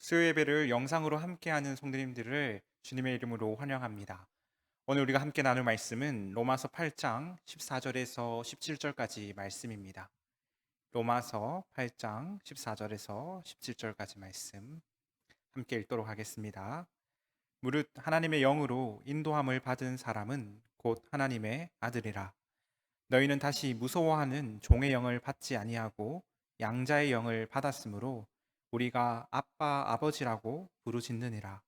수요 예배를 영상으로 함께하는 성도님들을 주님의 이름으로 환영합니다. 오늘 우리가 함께 나눌 말씀은 로마서 8장 14절에서 17절까지 말씀입니다. 로마서 8장 14절에서 17절까지 말씀 함께 읽도록 하겠습니다. 무릇 하나님의 영으로 인도함을 받은 사람은 곧 하나님의 아들이라. 너희는 다시 무서워하는 종의 영을 받지 아니하고 양자의 영을 받았으므로 우리가 아빠 아버지라고 부르짖느니라.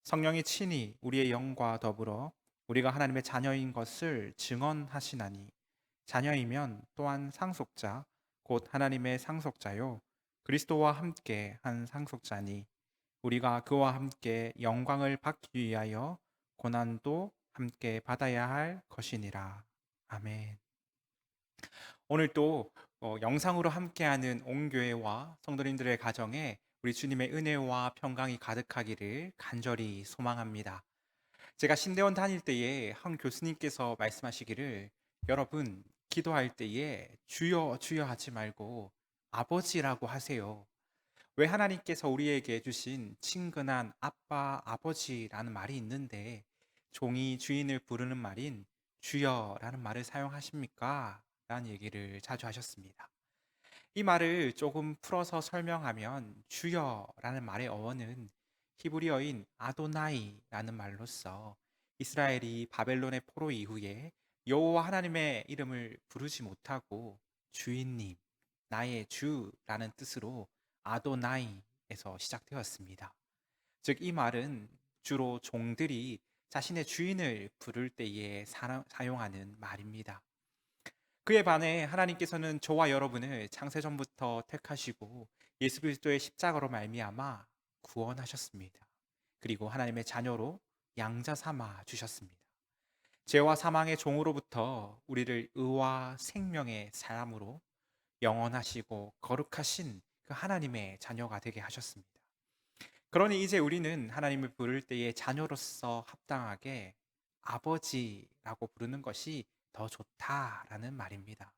성령이 친히 우리의 영과 더불어 우리가 하나님의 자녀인 것을 증언하시나니, 자녀이면 또한 상속자 곧 하나님의 상속자요 그리스도와 함께 한 상속자니, 우리가 그와 함께 영광을 받기 위하여 고난도 함께 받아야 할 것이니라. 아멘. 오늘 또 영상으로 함께하는 온 교회와 성도님들의 가정에 우리 주님의 은혜와 평강이 가득하기를 간절히 소망합니다. 제가 신대원 다닐 때에 한 교수님께서 말씀하시기를, 여러분 기도할 때에 주여 주여 하지 말고 아버지라고 하세요. 왜? 하나님께서 우리에게 주신 친근한 아빠 아버지라는 말이 있는데 종이 주인을 부르는 말인 주여라는 말을 사용하십니까? 라는 얘기를 자주 하셨습니다. 이 말을 조금 풀어서 설명하면, 주여라는 말의 어원은 히브리어인 아도나이라는 말로서 이스라엘이 바벨론의 포로 이후에 여호와 하나님의 이름을 부르지 못하고 주인님, 나의 주라는 뜻으로 아도나이에서 시작되었습니다. 즉, 이 말은 주로 종들이 자신의 주인을 부를 때에 사용하는 말입니다. 그에 반해 하나님께서는 저와 여러분을 창세전부터 택하시고 예수 그리스도의 십자가로 말미암아 구원하셨습니다. 그리고 하나님의 자녀로 양자 삼아 주셨습니다. 죄와 사망의 종으로부터 우리를 의와 생명의 사람으로 영원하시고 거룩하신 그 하나님의 자녀가 되게 하셨습니다. 그러니 이제 우리는 하나님을 부를 때에 자녀로서 합당하게 아버지라고 부르는 것이 더 좋다라는 말입니다.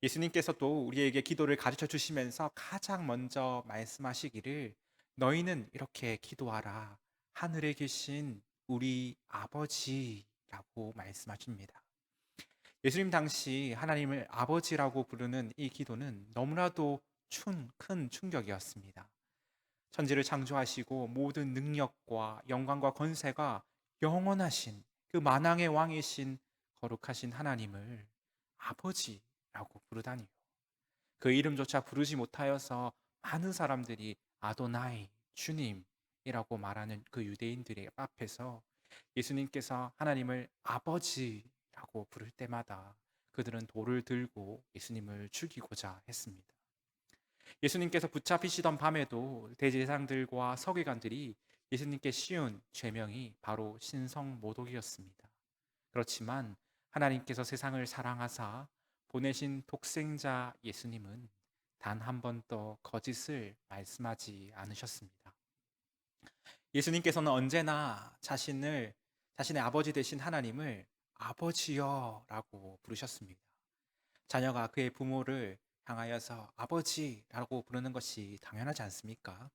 예수님께서 또 우리에게 기도를 가르쳐 주시면서 가장 먼저 말씀하시기를, 너희는 이렇게 기도하라. 하늘에 계신 우리 아버지라고 말씀하십니다. 예수님 당시 하나님을 아버지라고 부르는 이 기도는 너무나도 큰 충격이었습니다. 천지를 창조하시고 모든 능력과 영광과 권세가 영원하신 그 만왕의 왕이신 거룩하신 하나님을 아버지라고 부르다니요. 그 이름조차 부르지 못하여서 많은 사람들이 아도나이, 주님이라고 말하는 그 유대인들의 앞에서 예수님께서 하나님을 아버지라고 부를 때마다 그들은 돌을 들고 예수님을 죽이고자 했습니다. 예수님께서 붙잡히시던 밤에도 대제사장들과 서기관들이 예수님께 씌운 죄명이 바로 신성모독이었습니다. 그렇지만 하나님께서 세상을 사랑하사 보내신 독생자 예수님은 단 한 번도 거짓을 말씀하지 않으셨습니다. 예수님께서는 언제나 자신의 아버지 되신 하나님을 아버지여라고 부르셨습니다. 자녀가 그의 부모를 향하여서 아버지라고 부르는 것이 당연하지 않습니까?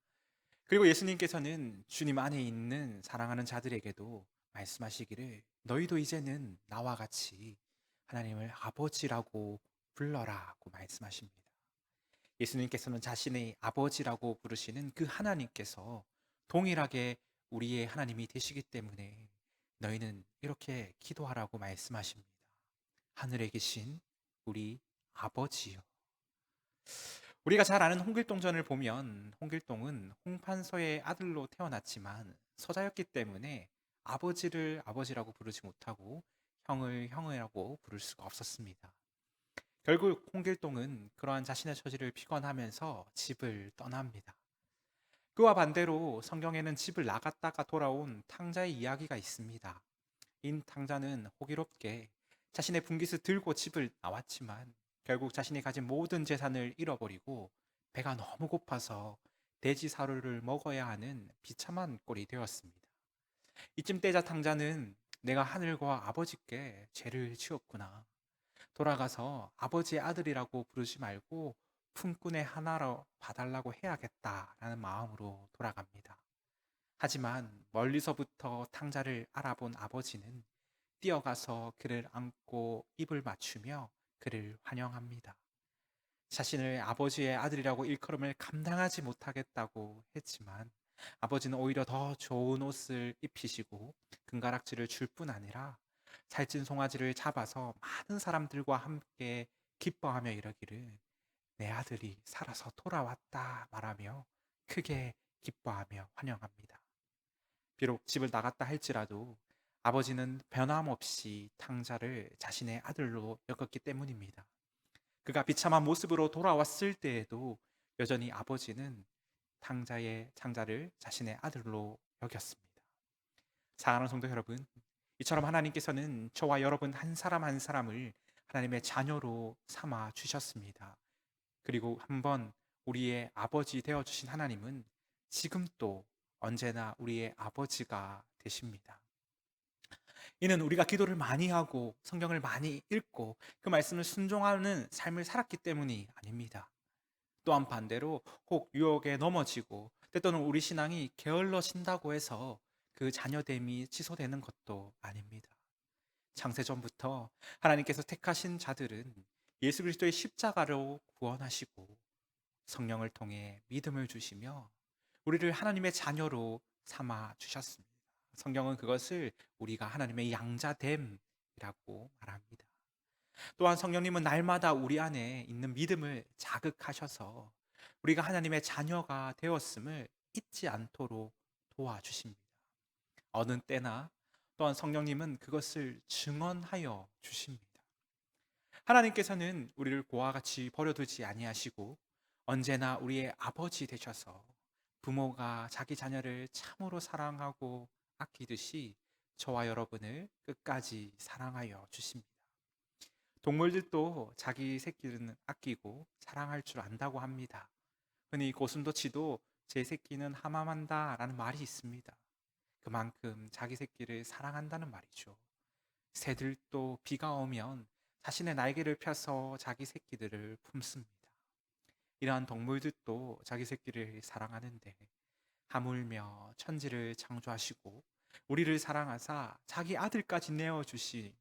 그리고 예수님께서는 주님 안에 있는 사랑하는 자들에게도 말씀하시기를, 너희도 이제는 나와 같이 하나님을 아버지라고 불러라고 말씀하십니다. 예수님께서는 자신의 아버지라고 부르시는 그 하나님께서 동일하게 우리의 하나님이 되시기 때문에 너희는 이렇게 기도하라고 말씀하십니다. 하늘에 계신 우리 아버지요. 우리가 잘 아는 홍길동전을 보면 홍길동은 홍판서의 아들로 태어났지만 서자였기 때문에 아버지를 아버지라고 부르지 못하고 형을 형이라고 부를 수가 없었습니다. 결국 홍길동은 그러한 자신의 처지를 피곤하면서 집을 떠납니다. 그와 반대로 성경에는 집을 나갔다가 돌아온 탕자의 이야기가 있습니다. 인 탕자는 호기롭게 자신의 분깃을 들고 집을 나왔지만 결국 자신이 가진 모든 재산을 잃어버리고 배가 너무 고파서 돼지 사료를 먹어야 하는 비참한 꼴이 되었습니다. 이쯤 때자 탕자는, 내가 하늘과 아버지께 죄를 지었구나. 돌아가서 아버지의 아들이라고 부르지 말고 품꾼의 하나로 봐달라고 해야겠다라는 마음으로 돌아갑니다. 하지만 멀리서부터 탕자를 알아본 아버지는 뛰어가서 그를 안고 입을 맞추며 그를 환영합니다. 자신을 아버지의 아들이라고 일컬음을 감당하지 못하겠다고 했지만 아버지는 오히려 더 좋은 옷을 입히시고 금가락지를 줄 뿐 아니라 살찐 송아지를 잡아서 많은 사람들과 함께 기뻐하며 이러기를 내 아들이 살아서 돌아왔다 말하며 크게 기뻐하며 환영합니다. 비록 집을 나갔다 할지라도 아버지는 변함없이 탕자를 자신의 아들로 여겼기 때문입니다. 그가 비참한 모습으로 돌아왔을 때에도 여전히 아버지는 탕자를 자신의 아들로 여겼습니다. 사랑하는 성도 여러분, 이처럼 하나님께서는 저와 여러분 한 사람 한 사람을 하나님의 자녀로 삼아 주셨습니다. 그리고 한번 우리의 아버지 되어 주신 하나님은 지금 또 언제나 우리의 아버지가 되십니다. 이는 우리가 기도를 많이 하고 성경을 많이 읽고 그 말씀을 순종하는 삶을 살았기 때문이 아닙니다. 또한 반대로 혹 유혹에 넘어지고 때때로는 우리 신앙이 게을러진다고 해서 그 자녀됨이 취소되는 것도 아닙니다. 창세전부터 하나님께서 택하신 자들은 예수 그리스도의 십자가로 구원하시고 성령을 통해 믿음을 주시며 우리를 하나님의 자녀로 삼아 주셨습니다. 성경은 그것을 우리가 하나님의 양자됨이라고 말합니다. 또한 성령님은 날마다 우리 안에 있는 믿음을 자극하셔서 우리가 하나님의 자녀가 되었음을 잊지 않도록 도와주십니다. 어느 때나 또한 성령님은 그것을 증언하여 주십니다. 하나님께서는 우리를 고와 같이 버려두지 아니하시고 언제나 우리의 아버지 되셔서 부모가 자기 자녀를 참으로 사랑하고 아끼듯이 저와 여러분을 끝까지 사랑하여 주십니다. 동물들도 자기 새끼는 아끼고 사랑할 줄 안다고 합니다. 흔히 고슴도치도 제 새끼는 함함한다라는 말이 있습니다. 그만큼 자기 새끼를 사랑한다는 말이죠. 새들도 비가 오면 자신의 날개를 펴서 자기 새끼들을 품습니다. 이러한 동물들도 자기 새끼를 사랑하는데 하물며 천지를 창조하시고 우리를 사랑하사 자기 아들까지 내어주신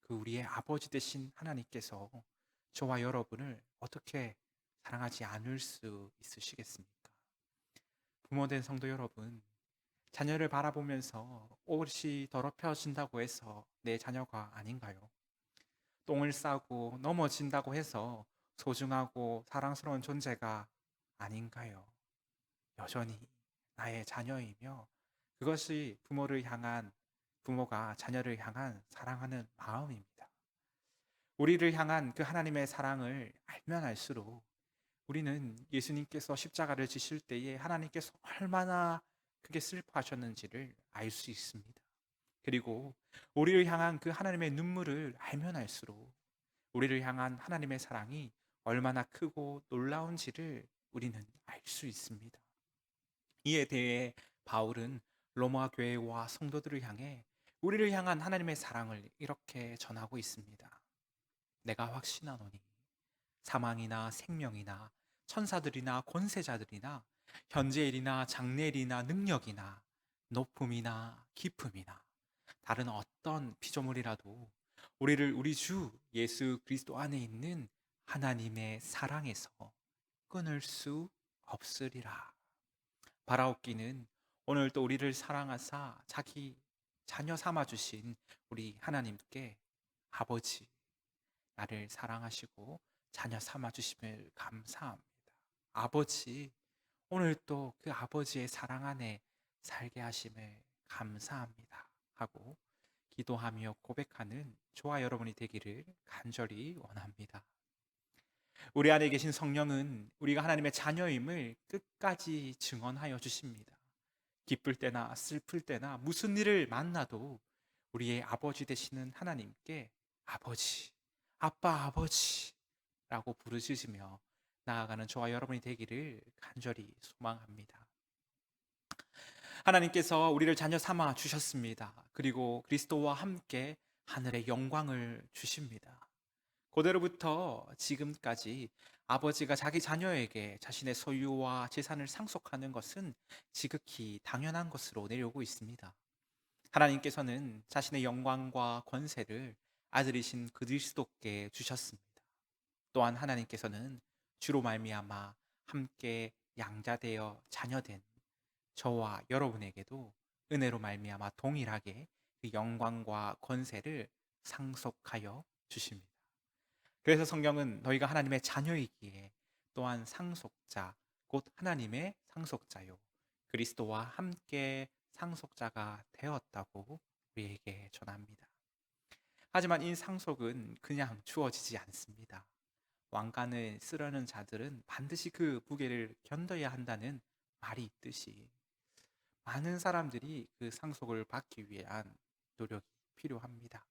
그 우리의 아버지 되신 하나님께서 저와 여러분을 어떻게 사랑하지 않을 수 있으시겠습니까? 부모된 성도 여러분, 자녀를 바라보면서 옷이 더럽혀진다고 해서 내 자녀가 아닌가요? 똥을 싸고 넘어진다고 해서 소중하고 사랑스러운 존재가 아닌가요? 여전히 나의 자녀이며 그것이 부모가 자녀를 향한 사랑하는 마음입니다. 우리를 향한 그 하나님의 사랑을 알면 알수록 우리는 예수님께서 십자가를 지실 때에 하나님께서 얼마나 크게 슬퍼하셨는지를 알 수 있습니다. 그리고 우리를 향한 그 하나님의 눈물을 알면 알수록 우리를 향한 하나님의 사랑이 얼마나 크고 놀라운지를 우리는 알 수 있습니다. 이에 대해 바울은 로마 교회와 성도들을 향해 우리를 향한 하나님의 사랑을 이렇게 전하고 있습니다. 내가 확신하노니 사망이나 생명이나 천사들이나 권세자들이나 현재일이나 장래일이나 능력이나 높음이나 깊음이나 다른 어떤 피조물이라도 우리를 우리 주 예수 그리스도 안에 있는 하나님의 사랑에서 끊을 수 없으리라. 바라옵기는 오늘 또 우리를 사랑하사 자기 자녀 삼아 주신 우리 하나님께 아버지, 나를 사랑하시고 자녀 삼아 주심을 감사합니다. 아버지, 오늘 또 그 아버지의 사랑 안에 살게 하심을 감사합니다. 하고 기도하며 고백하는 저와 여러분이 되기를 간절히 원합니다. 우리 안에 계신 성령은 우리가 하나님의 자녀임을 끝까지 증언하여 주십니다. 기쁠 때나 슬플 때나 무슨 일을 만나도 우리의 아버지 되시는 하나님께 아버지, 아빠 아버지라고 부르짖으며 나아가는 저와 여러분이 되기를 간절히 소망합니다. 하나님께서 우리를 자녀 삼아 주셨습니다. 그리고 그리스도와 함께 하늘의 영광을 주십니다. 고대로부터 지금까지 아버지가 자기 자녀에게 자신의 소유와 재산을 상속하는 것은 지극히 당연한 것으로 내려오고 있습니다. 하나님께서는 자신의 영광과 권세를 아들이신 그리스도께 주셨습니다. 또한 하나님께서는 주로 말미암아 함께 양자되어 자녀된 저와 여러분에게도 은혜로 말미암아 동일하게 그 영광과 권세를 상속하여 주십니다. 그래서 성경은 너희가 하나님의 자녀이기에 또한 상속자, 곧 하나님의 상속자요. 그리스도와 함께 상속자가 되었다고 우리에게 전합니다. 하지만 이 상속은 그냥 주어지지 않습니다. 왕관을 쓰려는 자들은 반드시 그 무게를 견뎌야 한다는 말이 있듯이 많은 사람들이 그 상속을 받기 위한 노력이 필요합니다.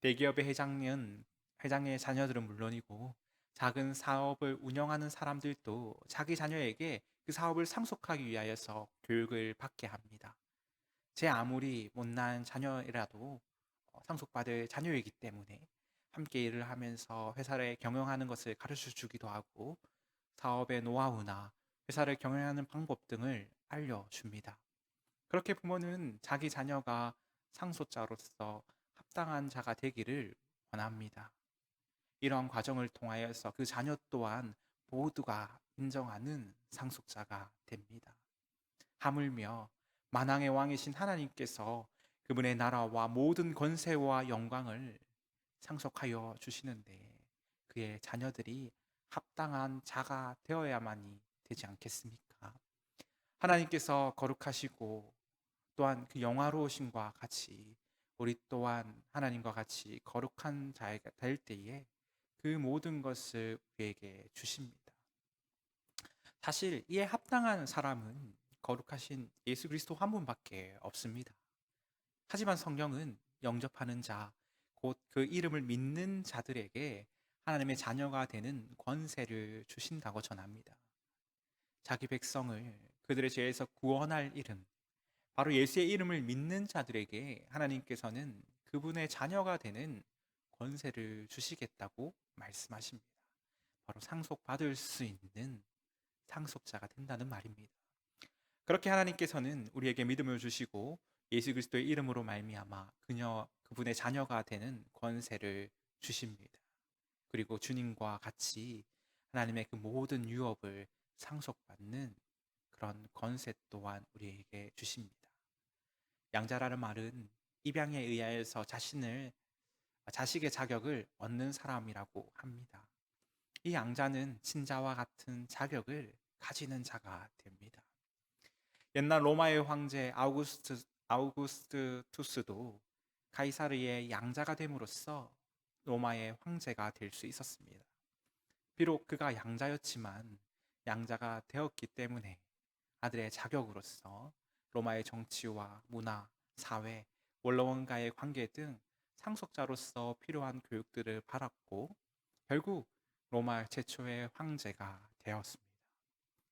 대기업의 회장의 자녀들은 물론이고 작은 사업을 운영하는 사람들도 자기 자녀에게 그 사업을 상속하기 위하여서 교육을 받게 합니다. 제 아무리 못난 자녀라도 상속받을 자녀이기 때문에 함께 일을 하면서 회사를 경영하는 것을 가르쳐 주기도 하고 사업의 노하우나 회사를 경영하는 방법 등을 알려줍니다. 그렇게 부모는 자기 자녀가 상속자로서 합당한 자가 되기를 원합니다. 이런 과정을 통하여서 그 자녀 또한 모두가 인정하는 상속자가 됩니다. 하물며 만왕의 왕이신 하나님께서 그분의 나라와 모든 권세와 영광을 상속하여 주시는데 그의 자녀들이 합당한 자가 되어야만이 되지 않겠습니까? 하나님께서 거룩하시고 또한 그 영화로우심과 같이 우리 또한 하나님과 같이 거룩한 자가 될 때에 그 모든 것을 우리에게 주십니다. 사실 이에 합당한 사람은 거룩하신 예수 그리스도 한 분밖에 없습니다. 하지만 성경은 영접하는 자, 곧 그 이름을 믿는 자들에게 하나님의 자녀가 되는 권세를 주신다고 전합니다. 자기 백성을 그들의 죄에서 구원할 이름, 바로 예수의 이름을 믿는 자들에게 하나님께서는 그분의 자녀가 되는 권세를 주시겠다고 말씀하십니다. 바로 상속받을 수 있는 상속자가 된다는 말입니다. 그렇게 하나님께서는 우리에게 믿음을 주시고 예수 그리스도의 이름으로 말미암아 그분의 자녀가 되는 권세를 주십니다. 그리고 주님과 같이 하나님의 그 모든 유업을 상속받는 그런 권세 또한 우리에게 주십니다. 양자라는 말은 입양에 의하여서 자식의 자격을 얻는 사람이라고 합니다. 이 양자는 친자와 같은 자격을 가지는 자가 됩니다. 옛날 로마의 황제 아우구스투스도 가이사르의 양자가 됨으로써 로마의 황제가 될 수 있었습니다. 비록 그가 양자였지만 양자가 되었기 때문에 아들의 자격으로서 로마의 정치와 문화, 사회, 원로원과의 관계 등 상속자로서 필요한 교육들을 받았고 결국 로마 최초의 황제가 되었습니다.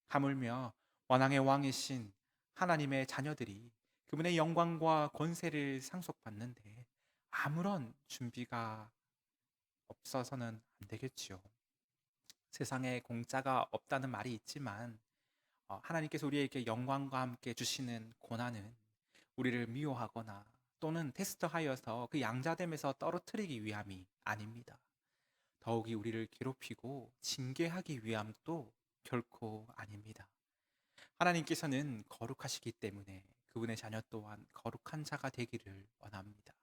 하물며 원왕의 왕이신 하나님의 자녀들이 그분의 영광과 권세를 상속받는데 아무런 준비가 없어서는 안 되겠지요. 세상에 공짜가 없다는 말이 있지만 하나님께서 우리에게 영광과 함께 주시는 고난은 우리를 미워하거나 또는 테스트하여서 그 양자됨에서 떨어뜨리기 위함이 아닙니다. 더욱이 우리를 괴롭히고 징계하기 위함도 결코 아닙니다. 하나님께서는 거룩하시기 때문에 그분의 자녀 또한 거룩한 자가 되기를 원합니다.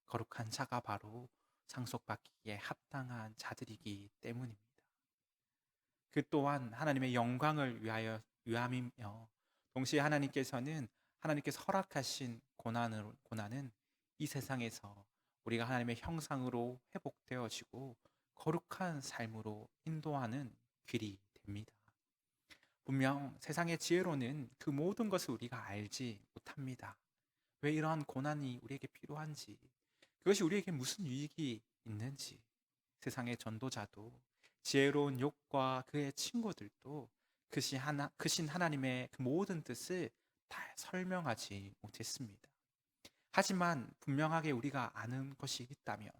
거룩한 자가 바로 상속받기에 합당한 자들이기 때문입니다. 그 또한 하나님의 영광을 위함이며 동시에 하나님께서 허락하신 고난은 이 세상에서 우리가 하나님의 형상으로 회복되어지고 거룩한 삶으로 인도하는 길이 됩니다. 분명 세상의 지혜로는 그 모든 것을 우리가 알지 못합니다. 왜 이러한 고난이 우리에게 필요한지, 그것이 우리에게 무슨 유익이 있는지, 세상의 전도자도 지혜로운 욥과 그의 친구들도 크신 하나님의 그 모든 뜻을 다 설명하지 못했습니다. 하지만 분명하게 우리가 아는 것이 있다면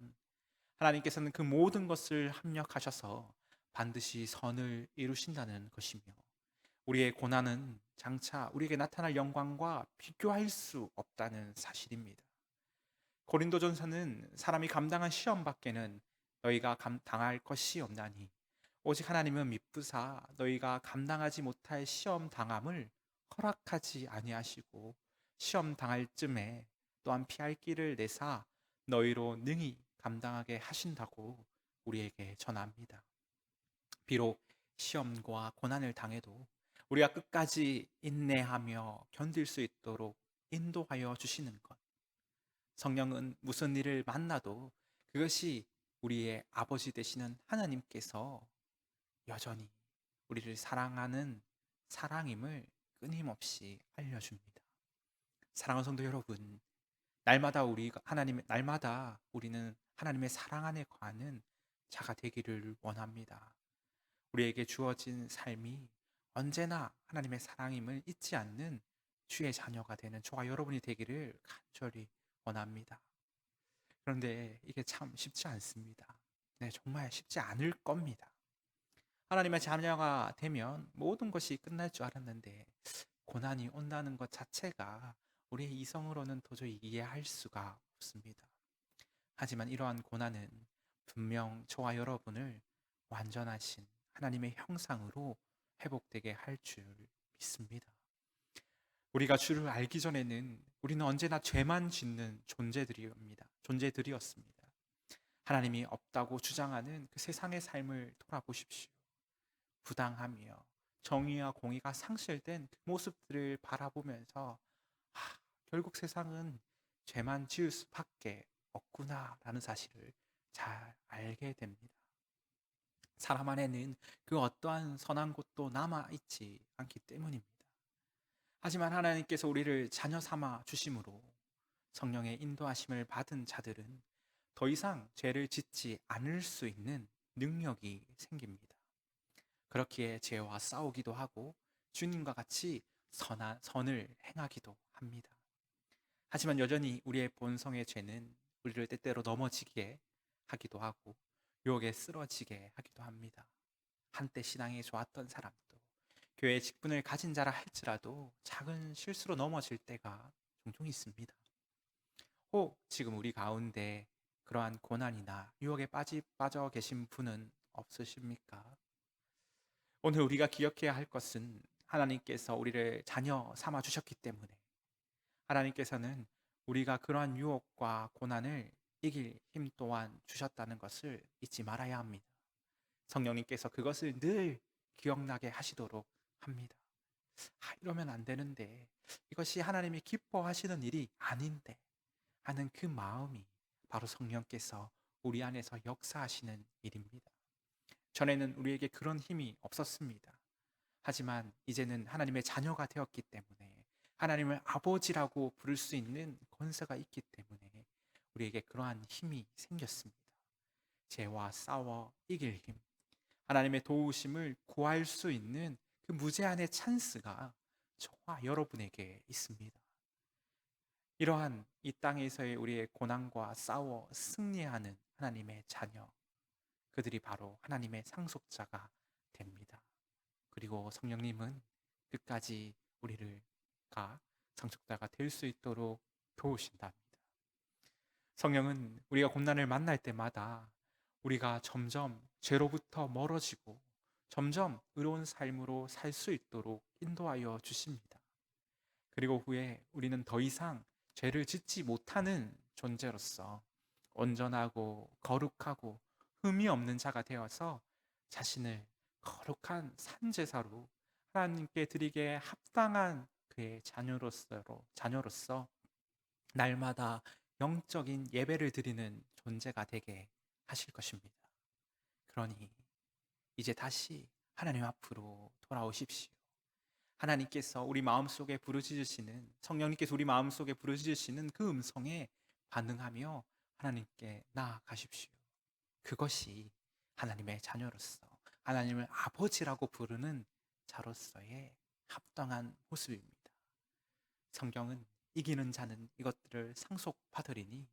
하나님께서는 그 모든 것을 합력하셔서 반드시 선을 이루신다는 것이며, 우리의 고난은 장차 우리에게 나타날 영광과 비교할 수 없다는 사실입니다. 고린도전서는 사람이 감당한 시험 밖에는 너희가 당할 것이 없나니 오직 하나님은 미쁘사 너희가 감당하지 못할 시험 당함을 허락하지 아니하시고 시험 당할 쯤에 또한 피할 길을 내사 너희로 능히 감당하게 하신다고 우리에게 전합니다. 비록 시험과 고난을 당해도 우리가 끝까지 인내하며 견딜 수 있도록 인도하여 주시는 것. 성령은 무슨 일을 만나도 그것이 우리의 아버지 되시는 하나님께서 여전히 우리를 사랑하는 사랑임을 끊임없이 알려줍니다. 사랑하는 성도 여러분, 날마다 우리는 하나님의 사랑 안에 거하는 자가 되기를 원합니다. 우리에게 주어진 삶이 언제나 하나님의 사랑임을 잊지 않는 주의 자녀가 되는 저와 여러분이 되기를 간절히 원합니다. 그런데 이게 참 쉽지 않습니다. 네, 정말 쉽지 않을 겁니다. 하나님의 자녀가 되면 모든 것이 끝날 줄 알았는데 고난이 온다는 것 자체가 우리의 이성으로는 도저히 이해할 수가 없습니다. 하지만 이러한 고난은 분명 저와 여러분을 완전하신 하나님의 형상으로 회복되게 할 줄 믿습니다. 우리가 주를 알기 전에는 우리는 언제나 죄만 짓는 존재들이었습니다. 하나님이 없다고 주장하는 그 세상의 삶을 돌아보십시오. 부당하며 정의와 공의가 상실된 그 모습들을 바라보면서 결국 세상은 죄만 지을 수밖에 없구나라는 사실을 잘 알게 됩니다. 사람 안에는 그 어떠한 선한 것도 남아있지 않기 때문입니다. 하지만 하나님께서 우리를 자녀 삼아 주심으로 성령의 인도하심을 받은 자들은 더 이상 죄를 짓지 않을 수 있는 능력이 생깁니다. 그렇기에 죄와 싸우기도 하고 주님과 같이 선을 행하기도 합니다. 하지만 여전히 우리의 본성의 죄는 우리를 때때로 넘어지게 하기도 하고 유혹에 쓰러지게 하기도 합니다. 한때 신앙이 좋았던 사람도 교회 직분을 가진 자라 할지라도 작은 실수로 넘어질 때가 종종 있습니다. 혹 지금 우리 가운데 그러한 고난이나 유혹에 빠져 계신 분은 없으십니까? 오늘 우리가 기억해야 할 것은 하나님께서 우리를 자녀 삼아 주셨기 때문에 하나님께서는 우리가 그러한 유혹과 고난을 이길 힘 또한 주셨다는 것을 잊지 말아야 합니다. 성령님께서 그것을 늘 기억나게 하시도록 합니다. 이러면 안 되는데, 이것이 하나님이 기뻐하시는 일이 아닌데 하는 그 마음이 바로 성령께서 우리 안에서 역사하시는 일입니다. 전에는 우리에게 그런 힘이 없었습니다. 하지만 이제는 하나님의 자녀가 되었기 때문에 하나님을 아버지라고 부를 수 있는 권세가 있기 때문에 우리에게 그러한 힘이 생겼습니다. 죄와 싸워 이길 힘, 하나님의 도우심을 구할 수 있는 그 무제한의 찬스가 저와 여러분에게 있습니다. 이러한 이 땅에서의 우리의 고난과 싸워 승리하는 하나님의 자녀, 그들이 바로 하나님의 상속자가 됩니다. 그리고 성령님은 끝까지 우리가 상속자가 될 수 있도록 도우신답니다. 성령은 우리가 고난을 만날 때마다 우리가 점점 죄로부터 멀어지고 점점 의로운 삶으로 살 수 있도록 인도하여 주십니다. 그리고 후에 우리는 더 이상 죄를 짓지 못하는 존재로서 온전하고 거룩하고 흠이 없는 자가 되어서 자신을 거룩한 산제사로 하나님께 드리기에 합당한 그의 자녀로서 날마다 영적인 예배를 드리는 존재가 되게 하실 것입니다. 그러니 이제 다시 하나님 앞으로 돌아오십시오. 하나님께서 우리 마음속에 부르짖으시는, 성령님께서 우리 마음속에 부르짖으시는 그 음성에 반응하며 하나님께 나아가십시오. 그것이 하나님의 자녀로서 하나님을 아버지라고 부르는 자로서의 합당한 모습입니다. 성경은 이기는 자는 이것들을 상속받으리니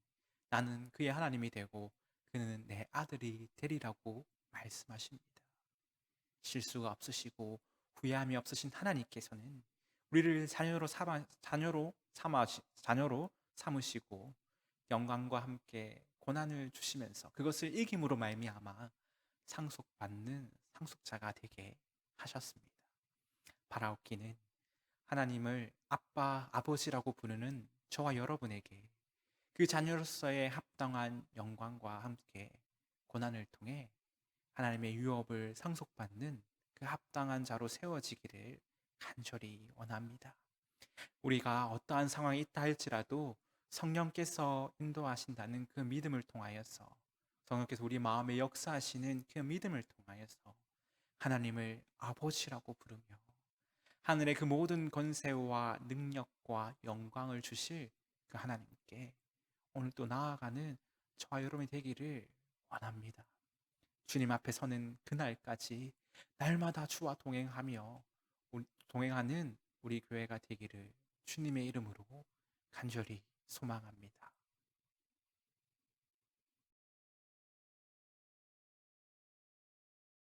나는 그의 하나님이 되고 그는 내 아들이 되리라고 말씀하십니다. 실수가 없으시고 후회함이 없으신 하나님께서는 우리를 자녀로 삼으시고 영광과 함께 고난을 주시면서 그것을 이김으로 말미암아 상속받는 상속자가 되게 하셨습니다. 바라옵기는 하나님을 아빠, 아버지라고 부르는 저와 여러분에게 그 자녀로서의 합당한 영광과 함께 고난을 통해 하나님의 유업을 상속받는 그 합당한 자로 세워지기를 간절히 원합니다. 우리가 어떠한 상황이 있다 할지라도 성령께서 인도하신다는 그 믿음을 통하여서 성령께서 우리 마음에 역사하시는 그 믿음을 통하여서 하나님을 아버지라고 부르며 하늘의 그 모든 권세와 능력과 영광을 주실 그 하나님께 오늘 또 나아가는 저와 여러분이 되기를 원합니다. 주님 앞에 서는 그날까지 날마다 주와 동행하는 우리 교회가 되기를 주님의 이름으로 간절히 소망합니다.